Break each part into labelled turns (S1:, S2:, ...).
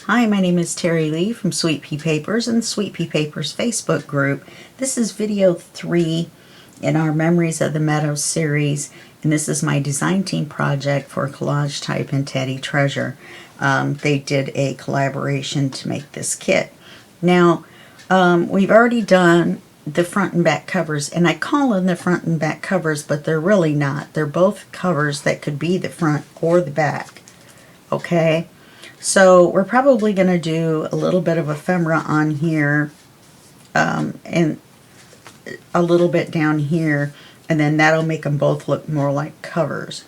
S1: Hi, my name is Terry Lee from Sweet Pea Papers and the Sweet Pea Papers Facebook group. This is video 3 in our Memories of the Meadows series, and this is my design team project for Collage Type and Tatty Treasure. They did a collaboration to make this kit. Now, we've already done the front and back covers, and I call them the front and back covers, but they're really not. They're both covers that could be the front or the back. Okay? So we're probably going to do a little bit of ephemera on here and a little bit down here, and then that'll make them both look more like covers.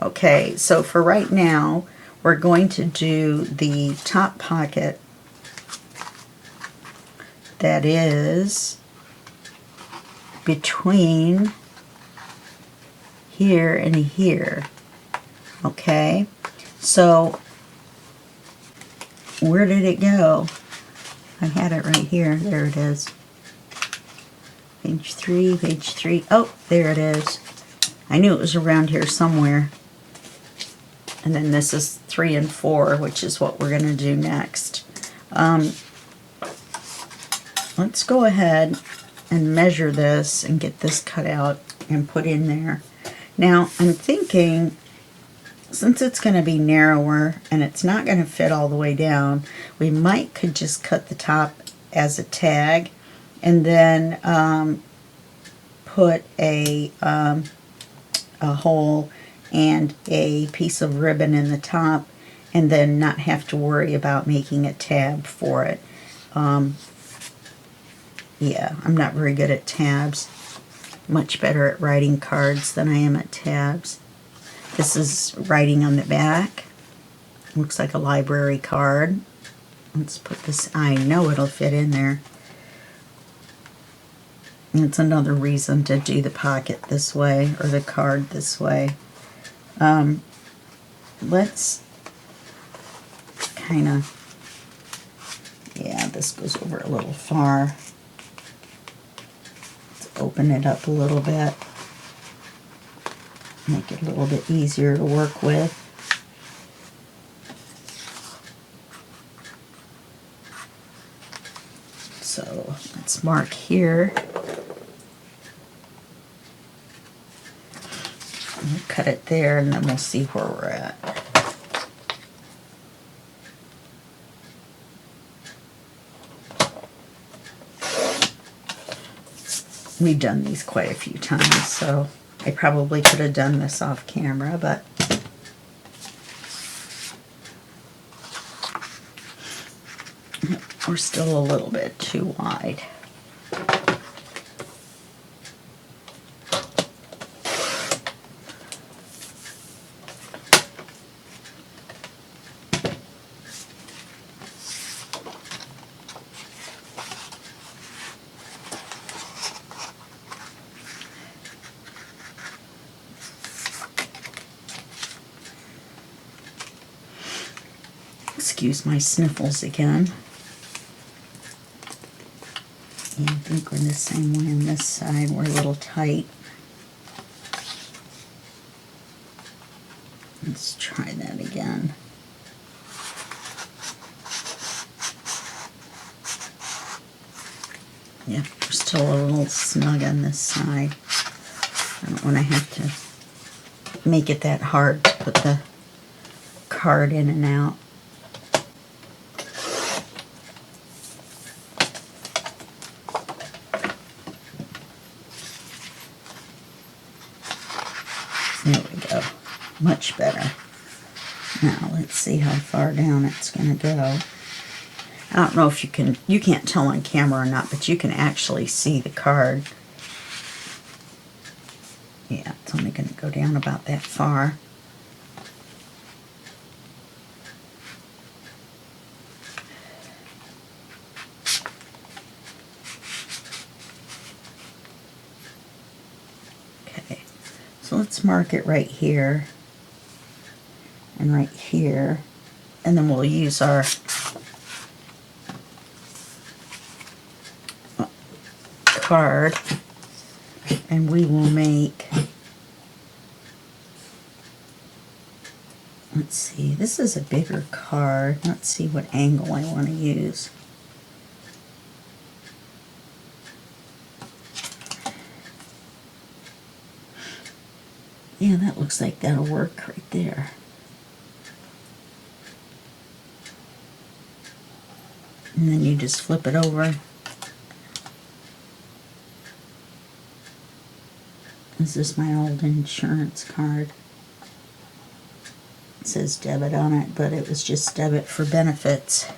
S1: Okay, so for right now, we're going to do the top pocket that is between here and here. Okay, so where did it go? I had it right here. There it is. Page 3, page 3. Oh, there it is. I knew it was around here somewhere. And then this is 3 and 4, which is what we're going to do next. Let's go ahead and measure this and get this cut out and put in there. Now, I'm thinking, since it's going to be narrower and it's not going to fit all the way down, we could just cut the top as a tag and then put a hole and a piece of ribbon in the top, and then not have to worry about making a tab for it. Yeah, I'm not very good at tabs. Much better at writing cards than I am at tabs. This is writing on the back. Looks like a library card. Let's put this, I know it'll fit in there. And it's another reason to do the pocket this way, or the card this way. Let's kind of, yeah, this goes over a little far. Let's open it up a little bit. Make it a little bit easier to work with. So let's mark here. We'll cut it there, and then we'll see where we're at. We've done these quite a few times, so I probably could have done this off camera, but we're still a little bit too wide. Excuse my sniffles again. And I think we're the same way on this side. We're a little tight. Let's try that again. Yeah, we're still a little snug on this side. I don't want to have to make it that hard to put the card in and out. There we go. Much better. Now let's see how far down it's going to go. I don't know if you can't tell on camera or not, but you can actually see the card. Yeah, it's only going to go down about that far. So let's mark it right here and right here, and then we'll use our card, and we will make Let's see, this is a bigger card. Let's see what angle I want to use. Yeah, that looks like that'll work right there. And then you just flip it over. This is my old insurance card. It says debit on it, but it was just debit for benefits.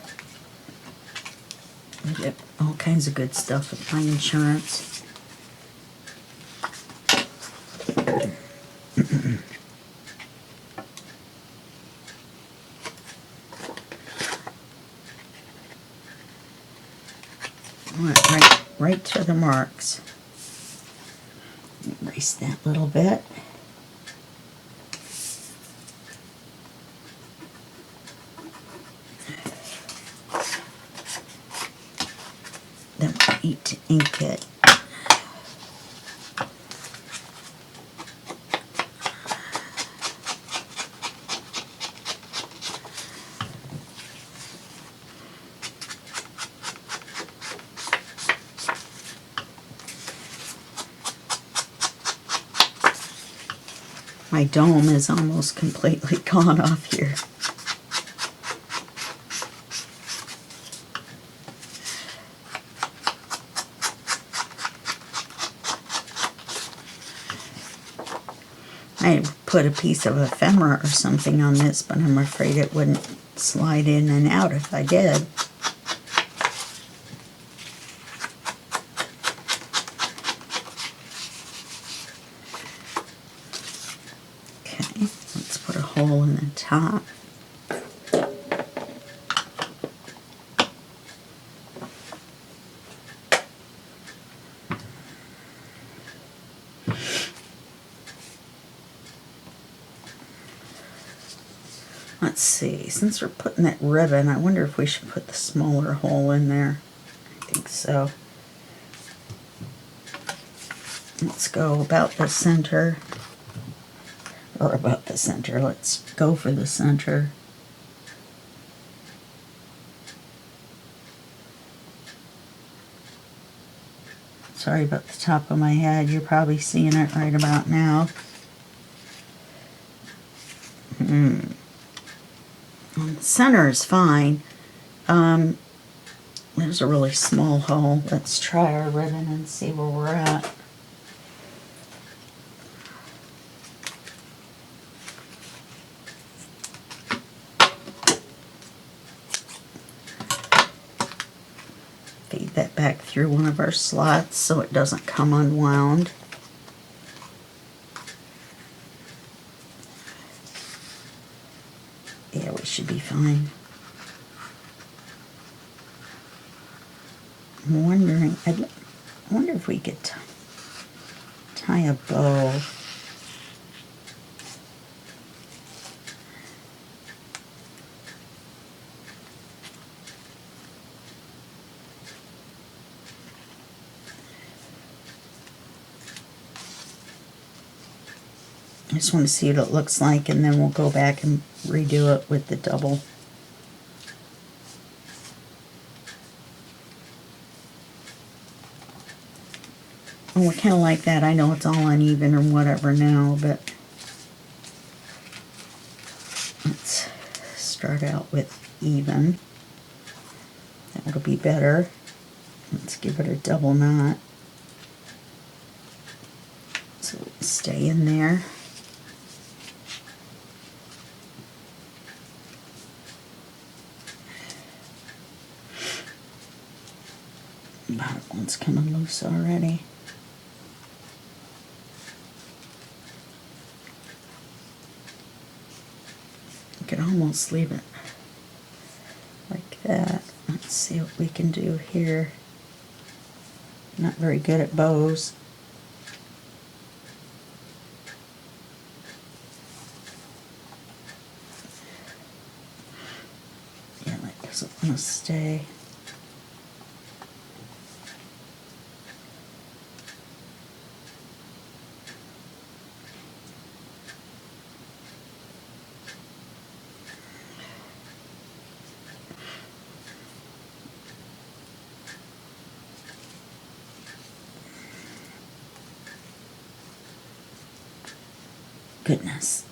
S1: I get all kinds of good stuff with my insurance. Right to the marks. Erase that little bit. Then we need to ink it. My dome is almost completely gone off here. I put a piece of ephemera or something on this, but I'm afraid it wouldn't slide in and out if I did. Hole in the top. Let's see, since we're putting that ribbon, I wonder if we should put the smaller hole in there. I think so. Let's go about the center. Or about the center. Let's go for the center. Sorry about the top of my head. You're probably seeing it right about now. The center is fine. There's a really small hole. Let's try our ribbon and see where we're at. Feed that back through one of our slots so it doesn't come unwound. Yeah, we should be fine. I'm wondering, I wonder if we could tie a bow. I just want to see what it looks like, and then we'll go back and redo it with the double. Oh, I kind of like that. I know it's all uneven or whatever now, but let's start out with even. That'll be better. Let's give it a double knot so we can stay in there. That one's coming loose already. We can almost leave it like that. Let's see what we can do here. Not very good at bows. Yeah, that doesn't want to stay. Goodness.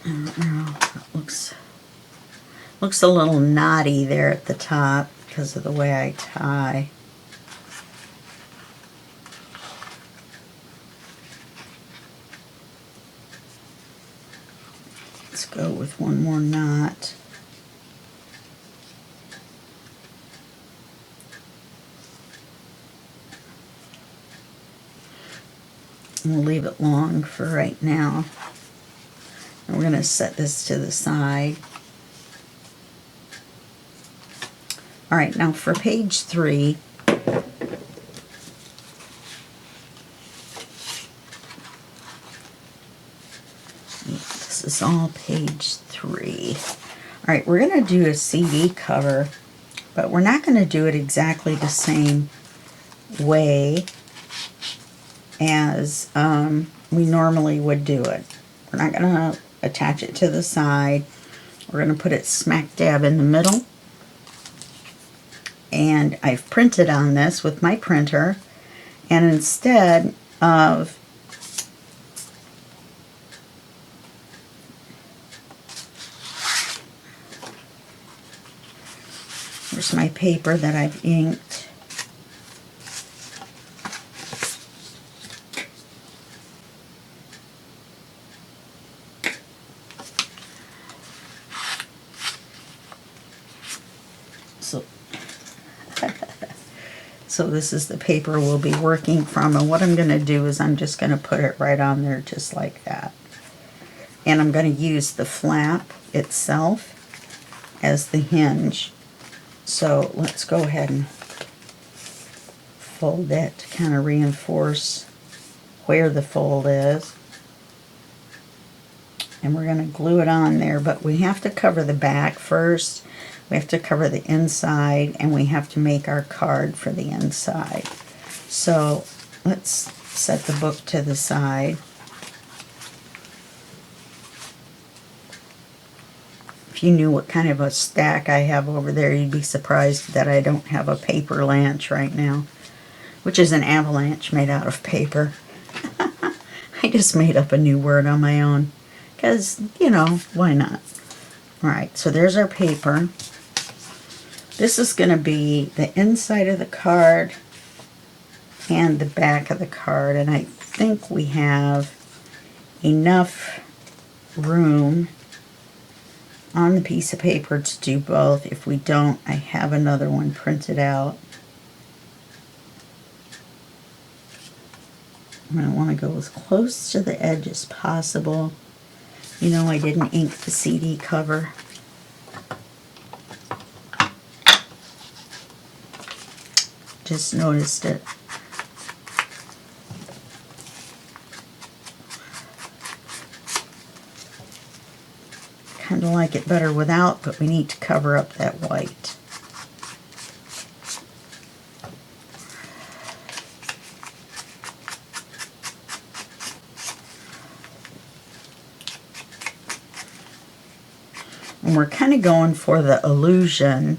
S1: I don't know. It looks a little knotty there at the top because of the way I tie. Let's go with one more knot. And we'll leave it long for right now. And we're going to set this to the side. Alright, now for page 3, this is all page 3. Alright, we're going to do a CD cover, but we're not going to do it exactly the same way as we normally would do it. We're not going to attach it to the side. We're going to put it smack dab in the middle. And I've printed on this with my printer, and instead of here's my paper that I've inked. So this is the paper we'll be working from, and what I'm going to do is I'm just going to put it right on there just like that. And I'm going to use the flap itself as the hinge. So let's go ahead and fold it to kind of reinforce where the fold is. And we're going to glue it on there, but we have to cover the back first. We have to cover the inside, and we have to make our card for the inside. So let's set the book to the side. If you knew what kind of a stack I have over there, you'd be surprised that I don't have a paper lanch right now, which is an avalanche made out of paper. I just made up a new word on my own because, you know, why not? Alright, so there's our paper. This is going to be the inside of the card and the back of the card, and I think we have enough room on the piece of paper to do both. If we don't, I have another one printed out. I'm going to want to go as close to the edge as possible. You know, I didn't ink the CD cover. Just noticed it. Kind of like it better without, but we need to cover up that white. And we're kind of going for the illusion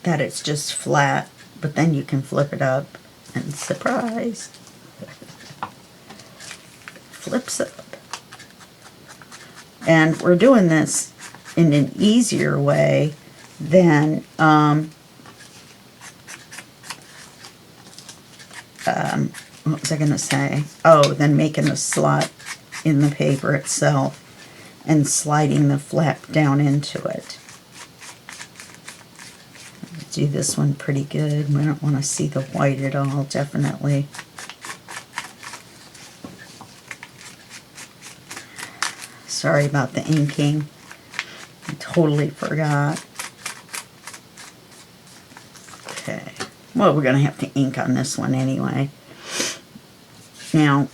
S1: that it's just flat, but then you can flip it up and surprise, flips up. And we're doing this in an easier way than what was I going to say? Oh, than making a slot in the paper itself and sliding the flap down into it. Do this one pretty good. We don't want to see the white at all, definitely. Sorry about the inking. I totally forgot. Okay. Well, we're going to have to ink on this one anyway. Now,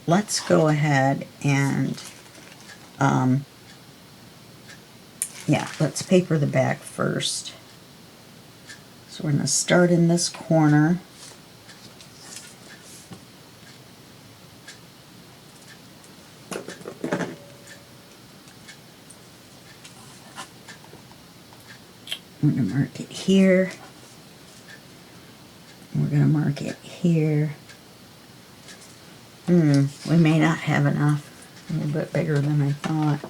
S1: let's go ahead and Yeah, let's paper the back first. So we're going to start in this corner. We're going to mark it here. We're going to mark it here. We may not have enough. A little bit bigger than I thought.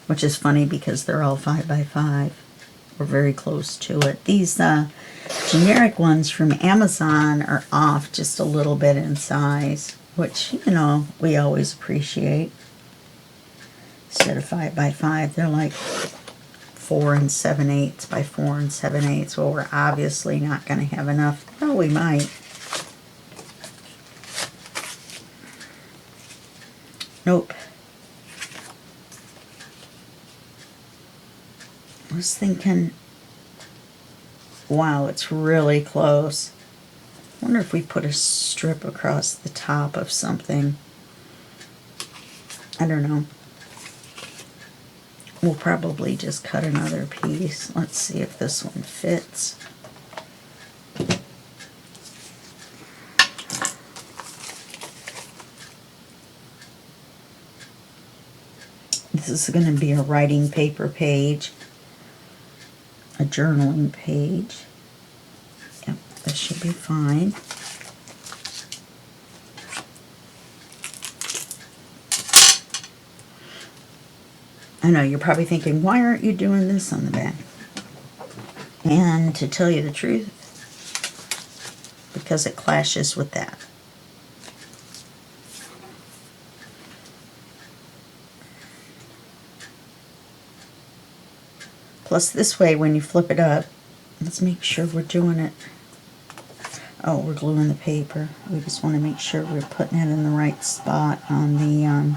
S1: Which is funny because they're all 5 by 5. We're very close to it. These generic ones from Amazon are off just a little bit in size, which, you know, we always appreciate. Instead of 5 by 5, they're like 4 7/8 by 4 7/8. Well, we're obviously not going to have enough. Oh, we might. Nope. I was thinking, wow, it's really close. I wonder if we put a strip across the top of something. I don't know. We'll probably just cut another piece. Let's see if this one fits. This is going to be a writing paper page. A journaling page. Yep, this should be fine. I know you're probably thinking, why aren't you doing this on the back? And to tell you the truth, because it clashes with that. Plus this way, when you flip it up, let's make sure we're doing it. Oh, we're gluing the paper. We just want to make sure we're putting it in the right spot on the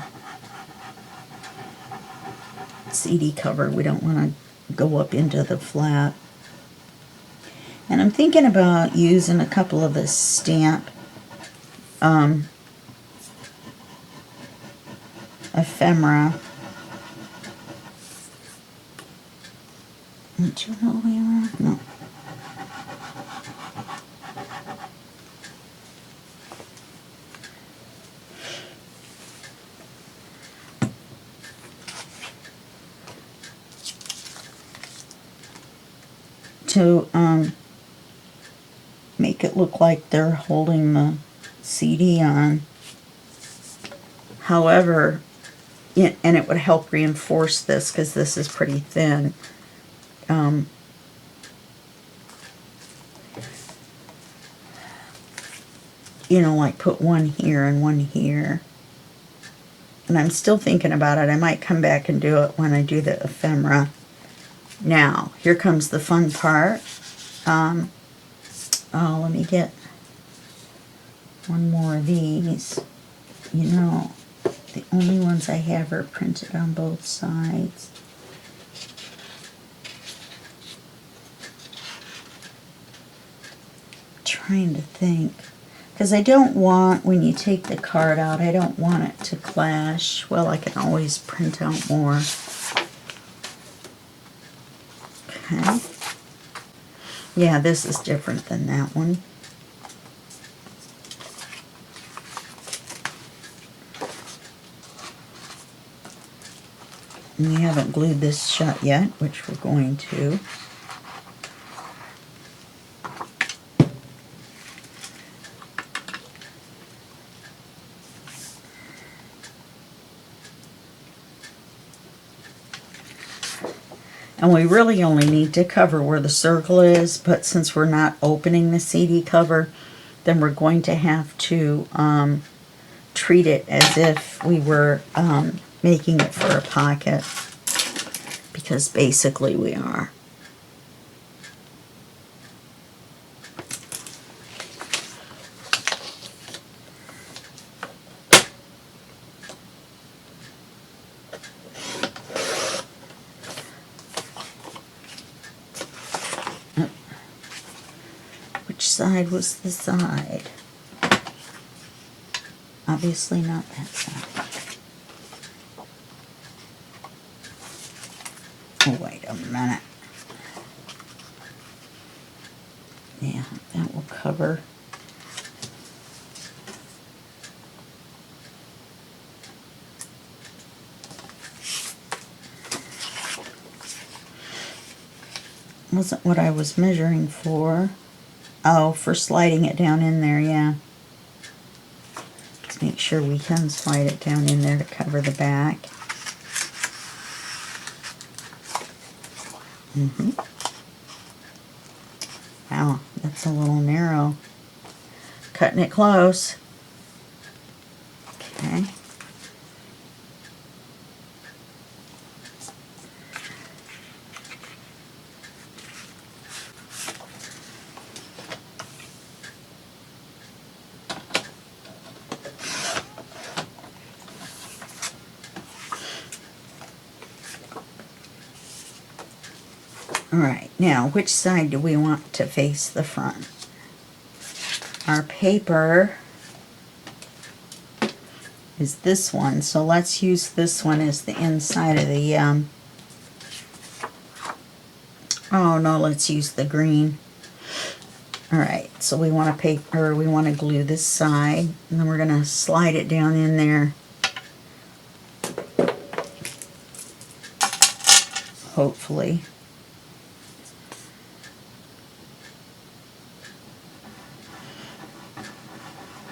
S1: CD cover. We don't want to go up into the flap. And I'm thinking about using a couple of the stamp ephemera. Do you know where we are? No. To make it look like they're holding the CD on. However, and it would help reinforce this because this is pretty thin. You know, like put one here and one here. And I'm still thinking about it. I might come back and do it when I do the ephemera. Now, here comes the fun part. Oh, let me get one more of these. You know, the only ones I have are printed on both sides. Trying to think. Because I don't want, when you take the card out, I don't want it to clash. Well, I can always print out more. Okay. Yeah, this is different than that one. And we haven't glued this shut yet, which we're going to. And we really only need to cover where the circle is, but since we're not opening the CD cover, then we're going to have to treat it as if we were making it for a pocket, because basically we are. Side was the side. Obviously not that side. Oh, wait a minute. Yeah, that will cover. Wasn't what I was measuring for. Oh, for sliding it down in there, yeah. Let's make sure we can slide it down in there to cover the back. Wow, that's a little narrow. Cutting it close. Okay. Alright, now which side do we want to face the front? Our paper is this one, so let's use this one as the inside of the, oh no, let's use the green. Alright, so we want to paper, we want to glue this side, and then we're going to slide it down in there. Hopefully.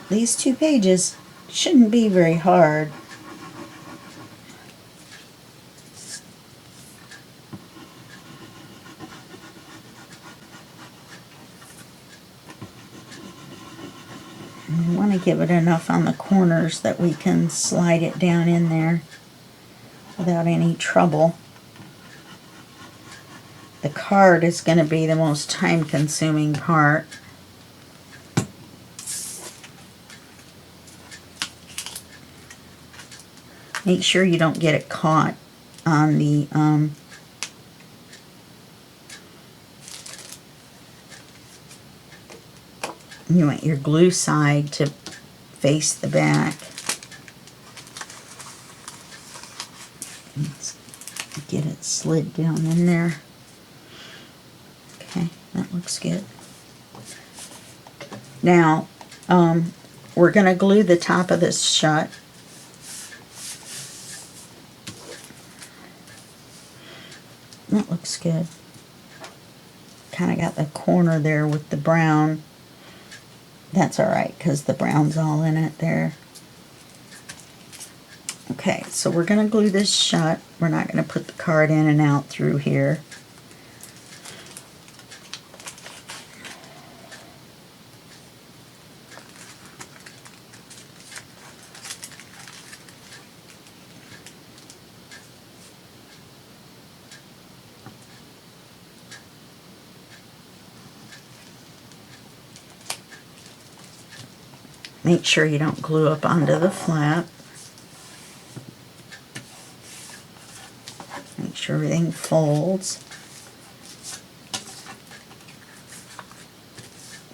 S1: These 2 pages shouldn't be very hard. We want to give it enough on the corners that we can slide it down in there without any trouble. The card is going to be the most time-consuming part. Make sure you don't get it caught on the you want your glue side to face the back. Let's get it slid down in there. Okay, that looks good. Now, we're going to glue the top of this shut. That looks good. Kind of got the corner there with the brown. That's alright, because the brown's all in it there. Okay, so we're going to glue this shut. We're not going to put the card in and out through here. Make sure you don't glue up onto the flap. Make sure everything folds.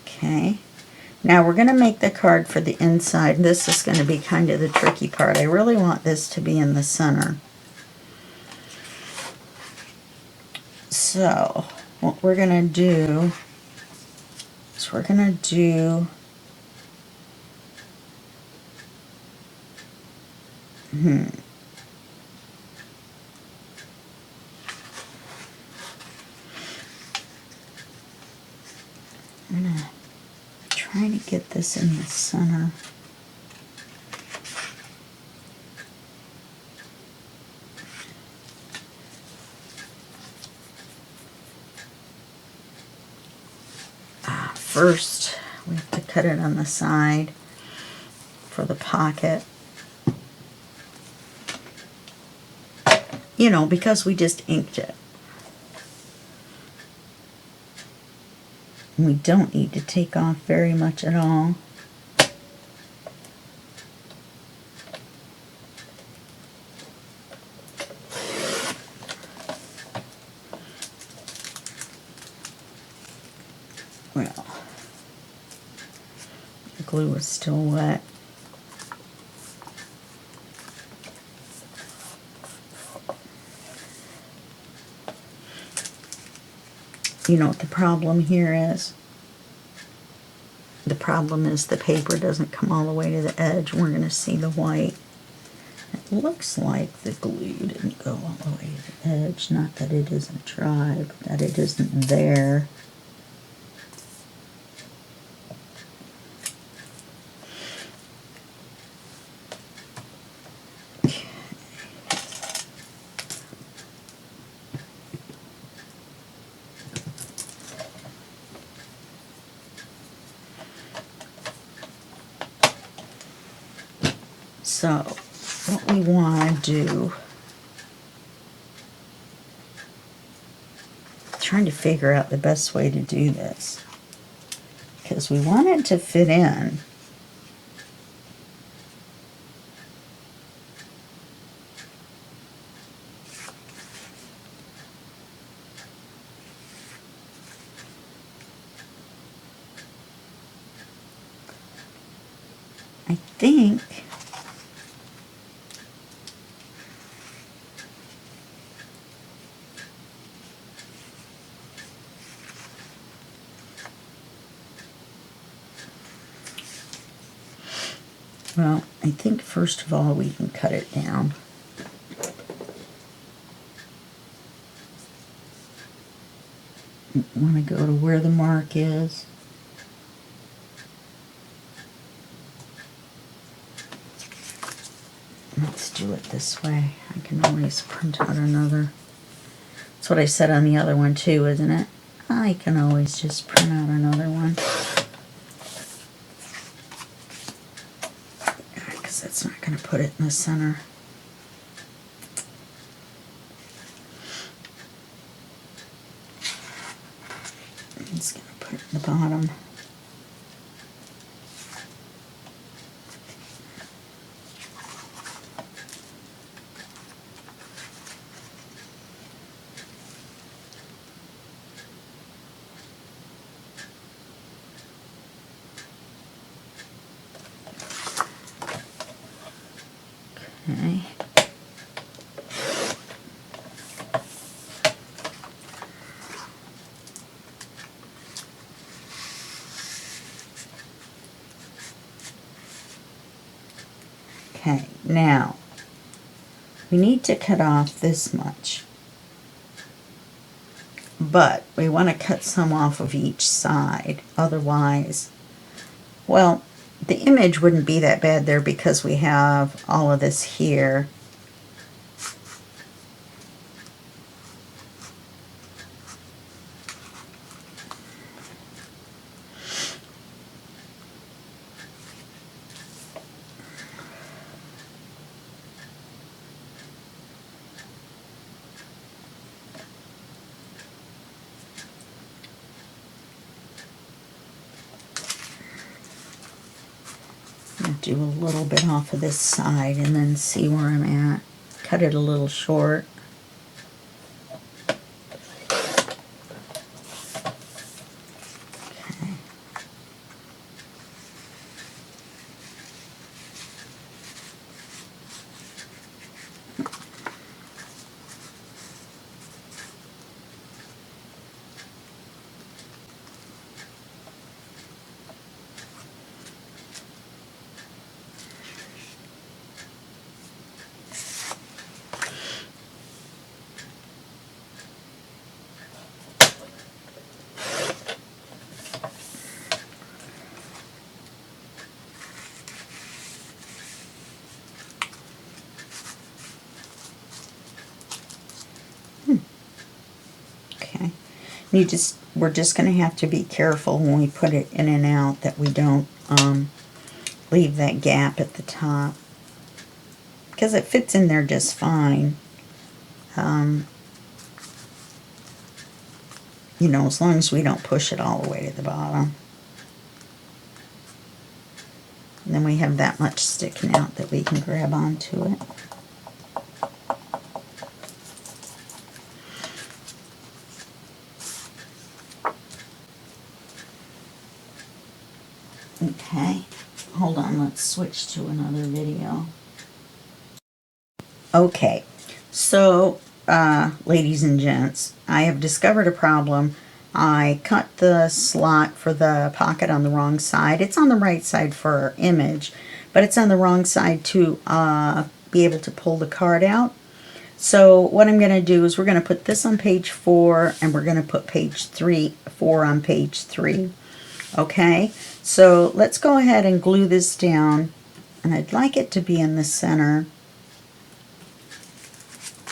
S1: Okay. Now we're going to make the card for the inside. This is going to be kind of the tricky part. I really want this to be in the center. So what we're going to do is we're going to do I'm going to try to get this in the center. First, we have to cut it on the side for the pocket. You know, because we just inked it. We don't need to take off very much at all. Well, the glue is still wet. You know what the problem here is? The problem is the paper doesn't come all the way to the edge. We're going to see the white. It looks like the glue didn't go all the way to the edge. Not that it isn't dry, but that it isn't there. So, what we want to do, trying to figure out the best way to do this, because we want it to fit in. I think first of all we can cut it down. Want to go to where the mark is. Let's do it this way. I can always print out another. That's what I said on the other one too, isn't it? I can always just print out another one. Because that's not going to put it in the center. It's going to put it in the bottom. Okay. Okay, now we need to cut off this much, but we want to cut some off of each side, otherwise, well, the image wouldn't be that bad there because we have all of this here. Do a little bit off of this side and then see where I'm at. Cut it a little short. We're just going to have to be careful when we put it in and out that we don't leave that gap at the top, because it fits in there just fine. You know, as long as we don't push it all the way to the bottom. And then we have that much sticking out that we can grab onto it. Okay, hold on, let's switch to another video. Okay, so ladies and gents, I have discovered a problem I cut the slot for the pocket on the wrong side. It's on the right side for our image, but it's on the wrong side to be able to pull the card out. So what I'm going to do is we're going to put this on page 4, and we're going to put page 4 on page 3. Okay, so let's go ahead and glue this down, and I'd like it to be in the center.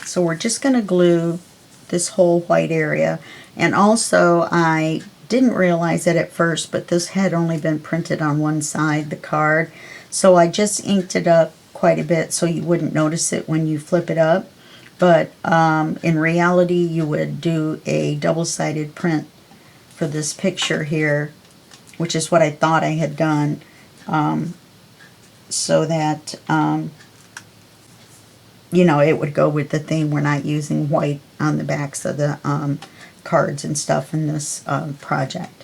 S1: So we're just going to glue this whole white area. And also, I didn't realize it at first, but this had only been printed on one side, the card. So I just inked it up quite a bit so you wouldn't notice it when you flip it up. But in reality, you would do a double-sided print for this picture here, which is what I thought I had done, so that, you know, it would go with the theme. We're not using white on the backs of the cards and stuff in this project.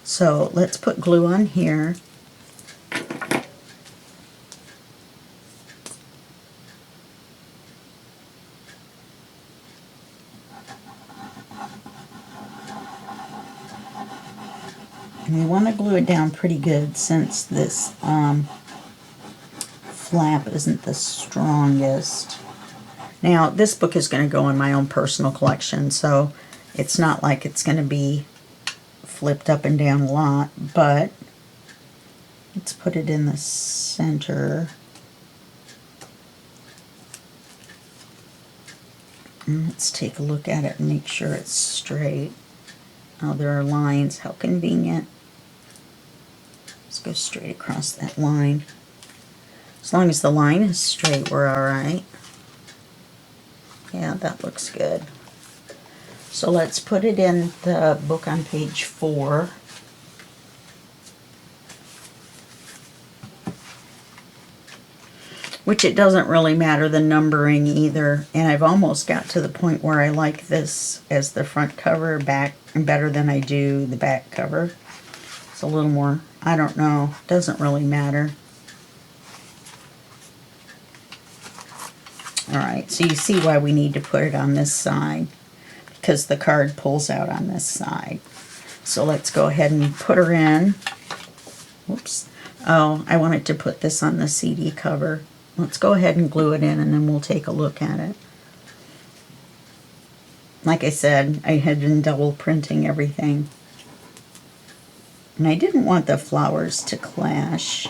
S1: So let's put glue on here. And we want to glue it down pretty good since this flap isn't the strongest. Now, this book is going to go in my own personal collection, so it's not like it's going to be flipped up and down a lot, but let's put it in the center. And let's take a look at it and make sure it's straight. Oh, there are lines. How convenient. Let's go straight across that line. As long as the line is straight, we're all right. Yeah, that looks good. So let's put it in the book on page 4. Which it doesn't really matter the numbering either. And I've almost got to the point where I like this as the front cover back better than I do the back cover. It's a little more, I don't know, doesn't really matter. Alright, so you see why we need to put it on this side, because the card pulls out on this side. So let's go ahead and put her in. Whoops. Oh, I wanted to put this on the CD cover. Let's go ahead and glue it in, and then we'll take a look at it. Like I said, I had been double printing everything. And I didn't want the flowers to clash.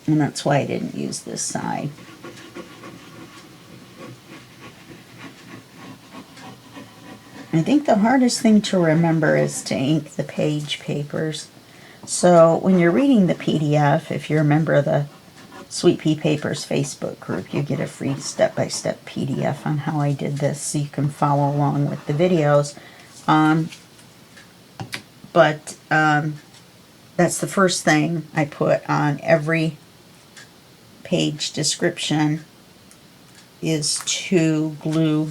S1: And that's why I didn't use this side. I think the hardest thing to remember is to ink the page papers. So when you're reading the PDF, if you're a member of the Sweet Pea Papers Facebook group, you get a free step-by-step PDF on how I did this, so you can follow along with the videos. That's the first thing I put on every page description is to glue,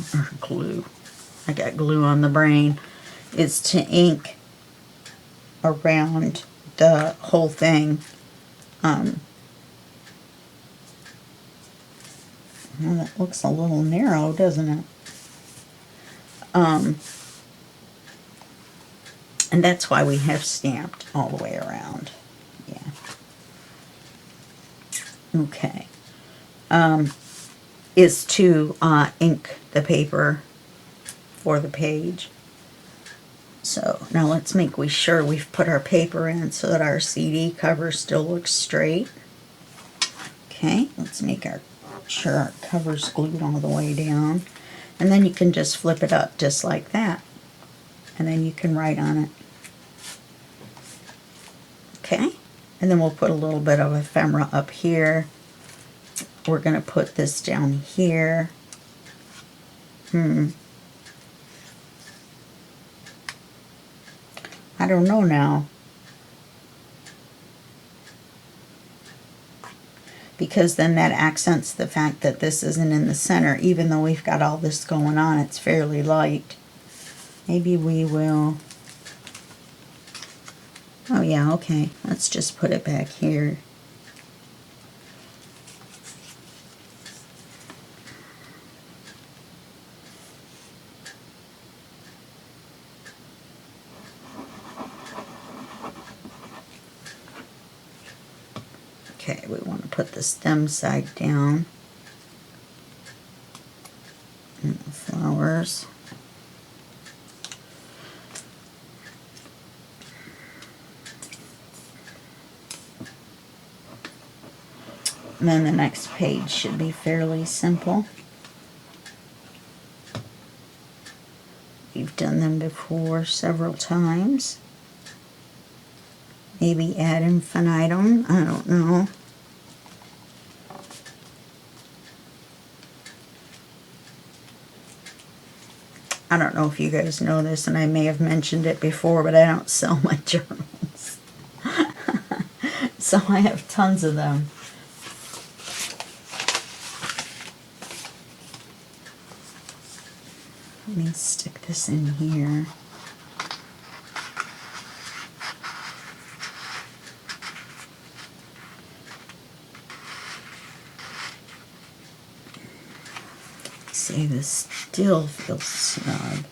S1: I got glue on the brain, is to ink around the whole thing. Well, that looks a little narrow, doesn't it? And that's why we have stamped all the way around. Yeah. Okay. Is to ink the paper for the page. So now let's make sure we've put our paper in so that our CD cover still looks straight. Okay, let's make sure our cover's glued all the way down. And then you can just flip it up just like that. And then you can write on it. Okay, and then we'll put a little bit of ephemera up here. We're going to put this down here. I don't know now. Because then that accents the fact that this isn't in the center. Even though we've got all this going on, it's fairly light. Maybe we will... Oh yeah, okay. Let's just put it back here. Okay, we want to put the stem side down. And the flowers. And then the next page should be fairly simple. We've done them before several times. Maybe ad infinitum, I don't know. I don't know if you guys know this, and I may have mentioned it before, but I don't sell my journals. So I have tons of them. Let me stick this in here. See, this still feels snug.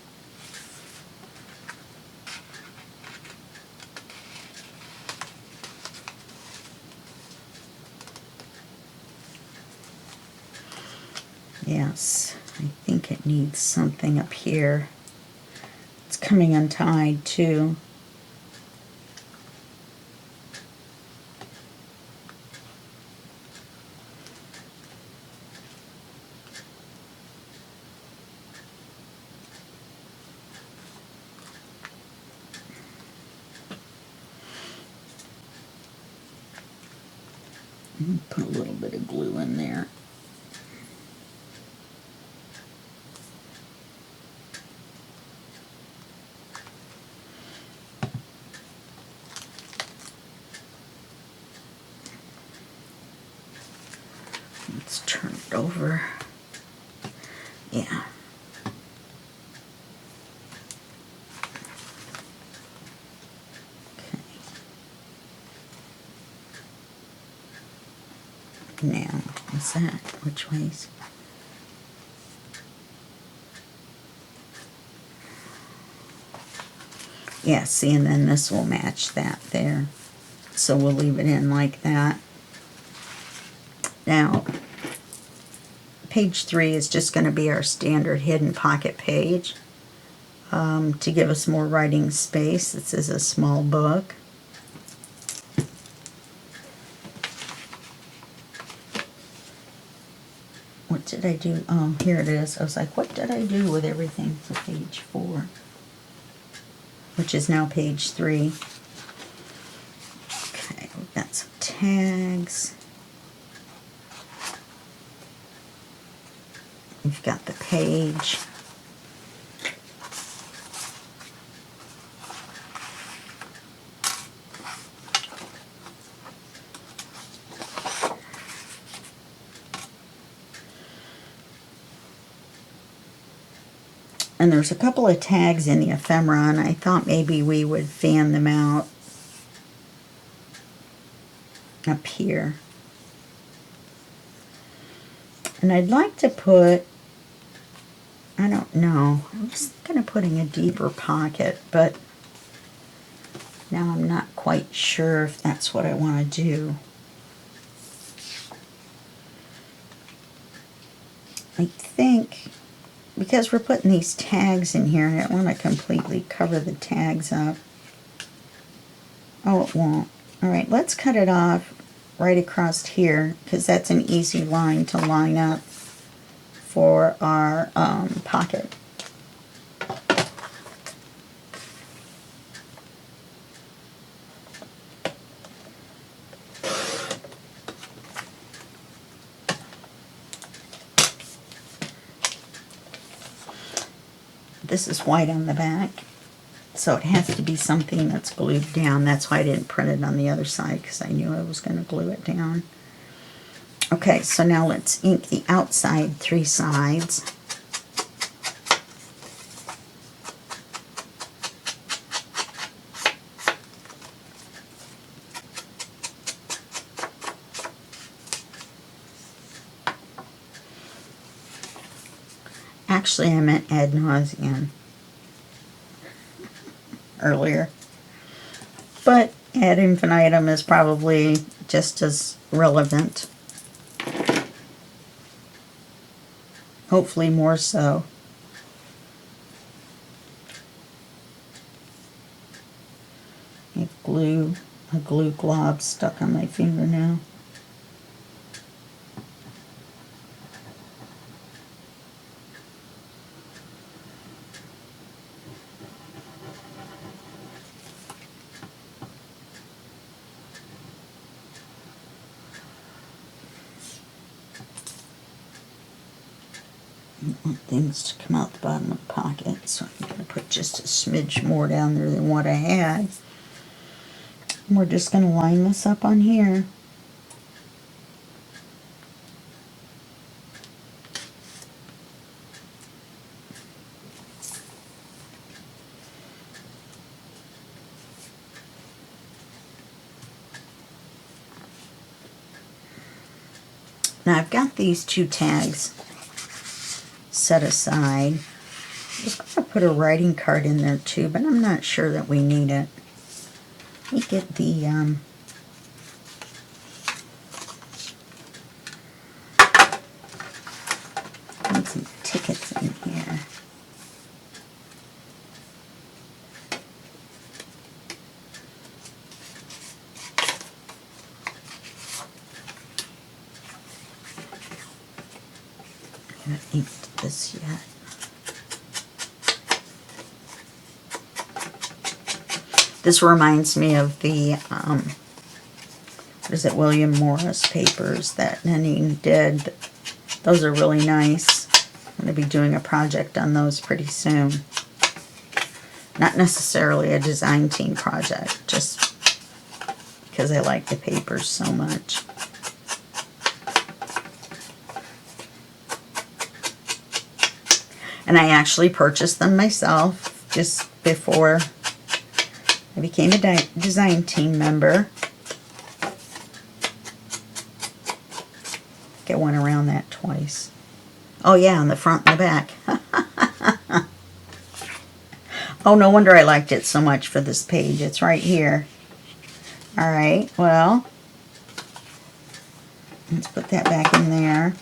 S1: Yes, I think it needs something up here. It's coming untied too. Put a little bit of glue in there. Let's turn it over. Yeah. Now, what's that? Which ways? Yeah, see, and then this will match that there. So we'll leave it in like that. Now, page 3 is just going to be our standard hidden pocket page. To give us more writing space. This is a small book. What did I do? Oh, here it is. I was like, what did I do with everything for page 4? Which is now page 3. Okay, we've got some tags. We've got the page. And there's a couple of tags in the ephemera, and I thought maybe we would fan them out up here. And I'd like to put, I don't know, I was thinking of putting a deeper pocket, but now I'm not quite sure if that's what I want to do. I think, because we're putting these tags in here, I don't want to completely cover the tags up. Oh, it won't. Alright, let's cut it off right across here, because that's an easy line to line up for our pocket. This is white on the back, so it has to be something that's glued down. That's why I didn't print it on the other side, because I knew I was going to glue it down. Okay, so now let's ink the outside 3 sides. Actually, I meant ad nauseam earlier. But ad infinitum is probably just as relevant. Hopefully more so. I have a glue glob stuck on my finger now. I don't want things to come out the bottom of the pocket, so I'm going to put just a smidge more down there than what I had. And we're just going to line this up on here. Now I've got these 2 tags set aside. I'm just going to put a writing card in there too, but I'm not sure that we need it. Let me get the need some tickets in here. I haven't inked this yet. This reminds me of the, what is it, William Morris papers that Nanine did. Those are really nice. I'm going to be doing a project on those pretty soon. Not necessarily a design team project, just because I like the papers so much. And I actually purchased them myself just before I became a design team member. I think I went around that twice. Oh yeah, on the front and the back. Oh, no wonder I liked it so much for this page. It's right here. Alright, well, let's put that back in there.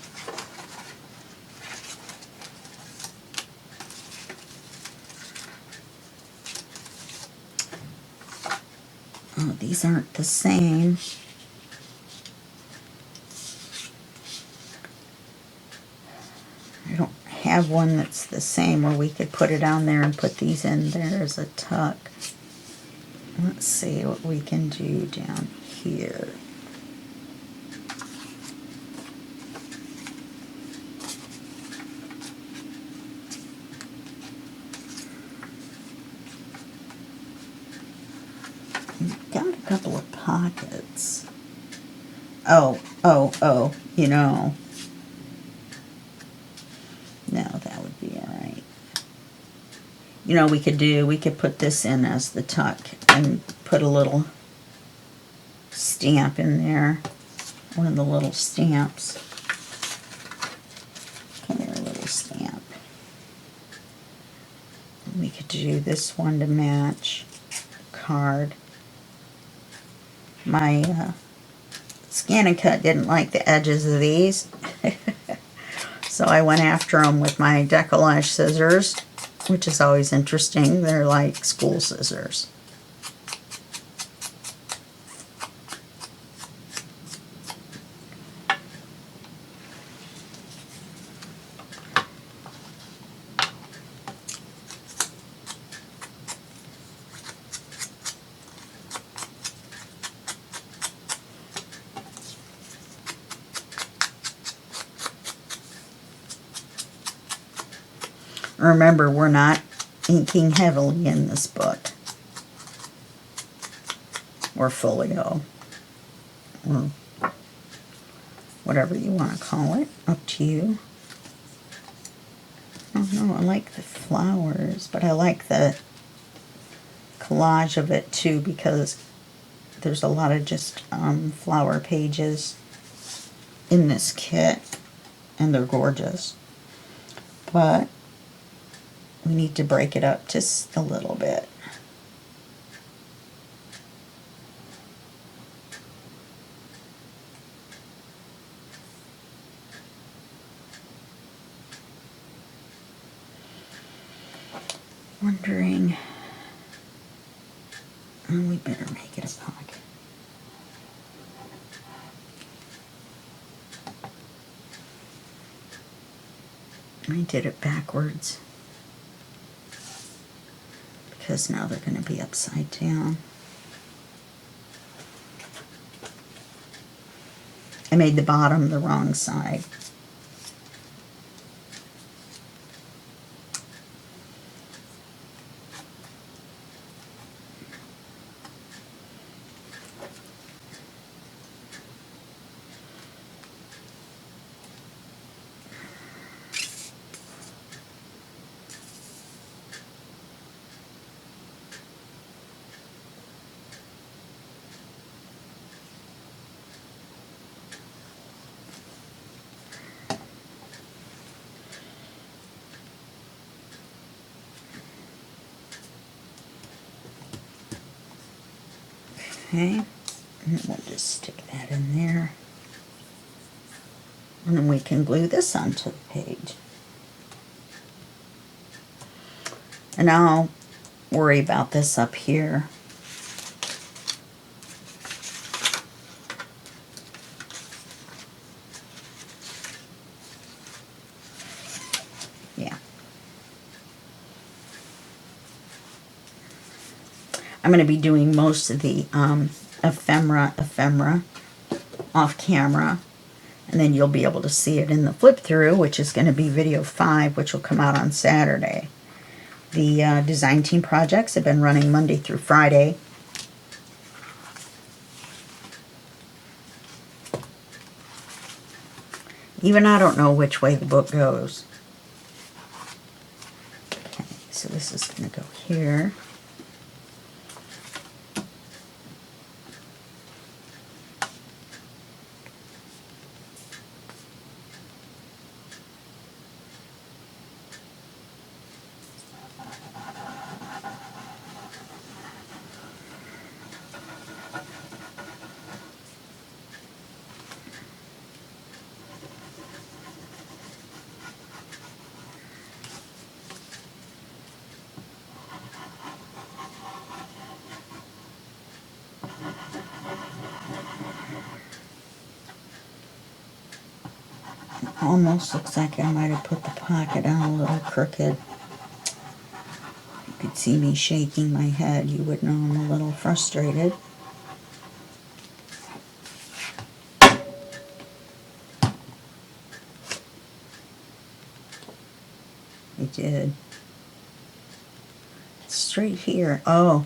S1: Oh, these aren't the same. I don't have one that's the same where we could put it on there and put these in there as a tuck. Let's see what we can do down here. Got a couple of pockets. Oh, you know. No, that would be alright. You know, we could put this in as the tuck and put a little stamp in there. One of the little stamps. Come here, a little stamp. We could do this one to match the card. My Scan and Cut didn't like the edges of these, so I went after them with my decollage scissors, which is always interesting. They're like school scissors. Remember, we're not inking heavily in this book, or folio, or whatever you want to call it, up to you. Oh no, I like the flowers, but I like the collage of it too, because there's a lot of just flower pages in this kit, and they're gorgeous. But we need to break it up just a little bit. Wondering, oh, we better make it a pocket. I did it backwards because now they're going to be upside down. I made the bottom the wrong side. Okay, and we'll just stick that in there. And then we can glue this onto the page. And I'll worry about this up here. Yeah. I'm going to be doing most of the ephemera off camera, and then you'll be able to see it in the flip through, which is going to be video 5, which will come out on Saturday. The design team projects have been running Monday through Friday. Even I don't know which way the book goes. Okay, so this is going to go here. Almost looks like I might have put the pocket on a little crooked. If you could see me shaking my head, you would know I'm a little frustrated. I did. Straight here. Oh,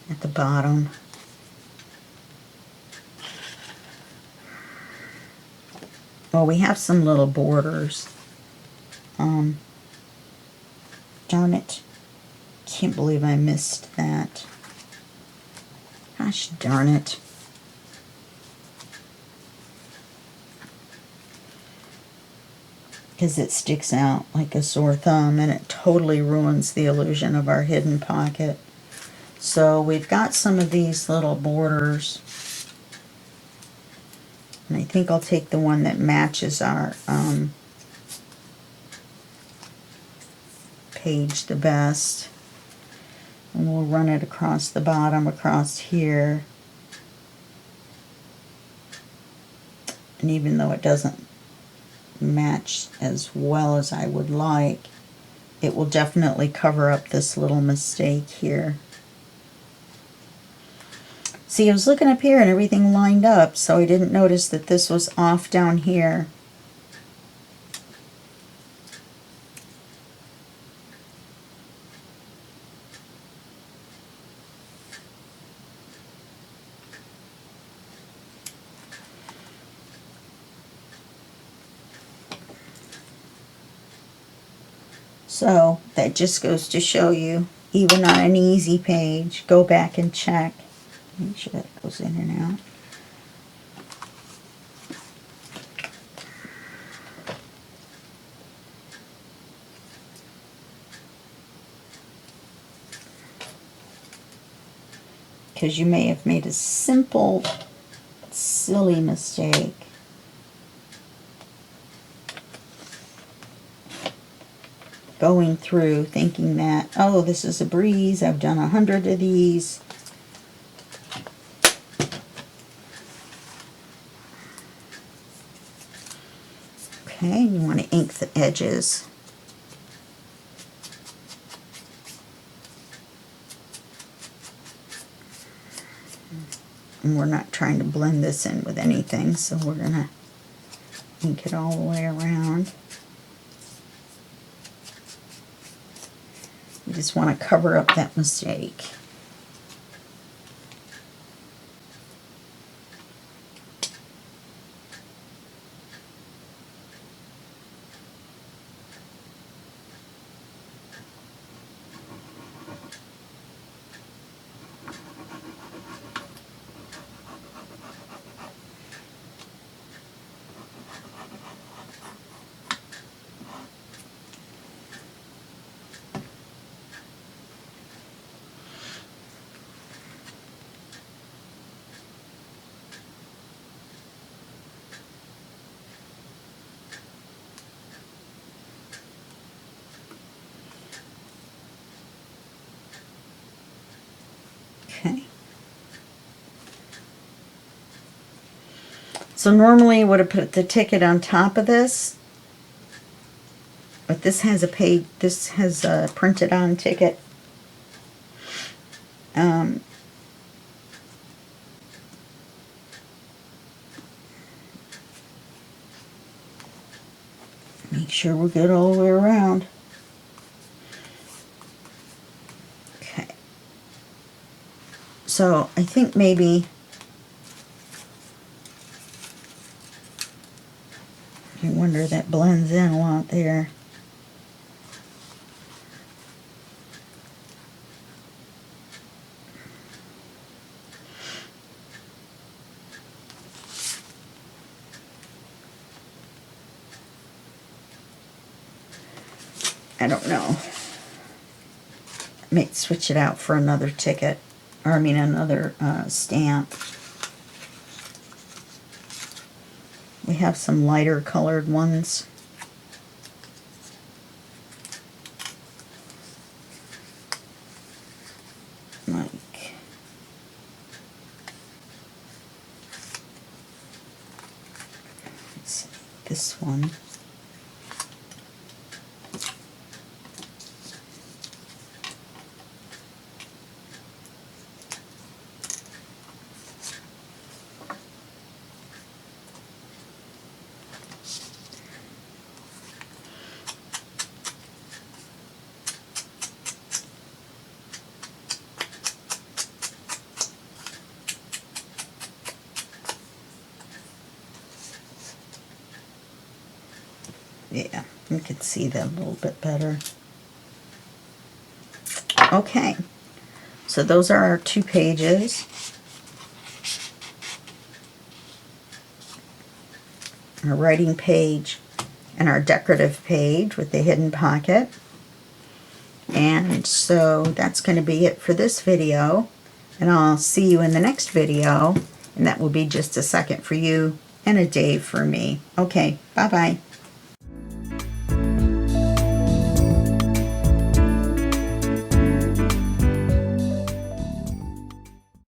S1: at the bottom. Well, we have some little borders. Darn it. Can't believe I missed that. Gosh darn it. Because it sticks out like a sore thumb, and it totally ruins the illusion of our hidden pocket. So we've got some of these little borders. And I think I'll take the one that matches our page the best. And we'll run it across the bottom, across here. And even though it doesn't match as well as I would like, it will definitely cover up this little mistake here. See, I was looking up here and everything lined up, so I didn't notice that this was off down here. So that just goes to show you, even on an easy page, go back and check. Make sure that goes in and out. Because you may have made a simple, silly mistake. going through thinking that, oh, this is a breeze, I've done 100 of these. Okay, you want to ink the edges. And we're not trying to blend this in with anything, so we're going to ink it all the way around. You just want to cover up that mistake. Okay. So normally I would have put the ticket on top of this, but this has a page, this has a printed on ticket. Make sure we're good all the way around. Okay. So I think maybe I wonder that blends in a lot there. I don't know. I might switch it out for another ticket, or I mean another stamp. We have some lighter colored ones. Like, let's see, this one. Yeah, you can see them a little bit better. Okay, so those are our 2 pages. Our writing page and our decorative page with the hidden pocket. And so that's going to be it for this video. And I'll see you in the next video. And that will be just a second for you and a day for me. Okay, bye-bye.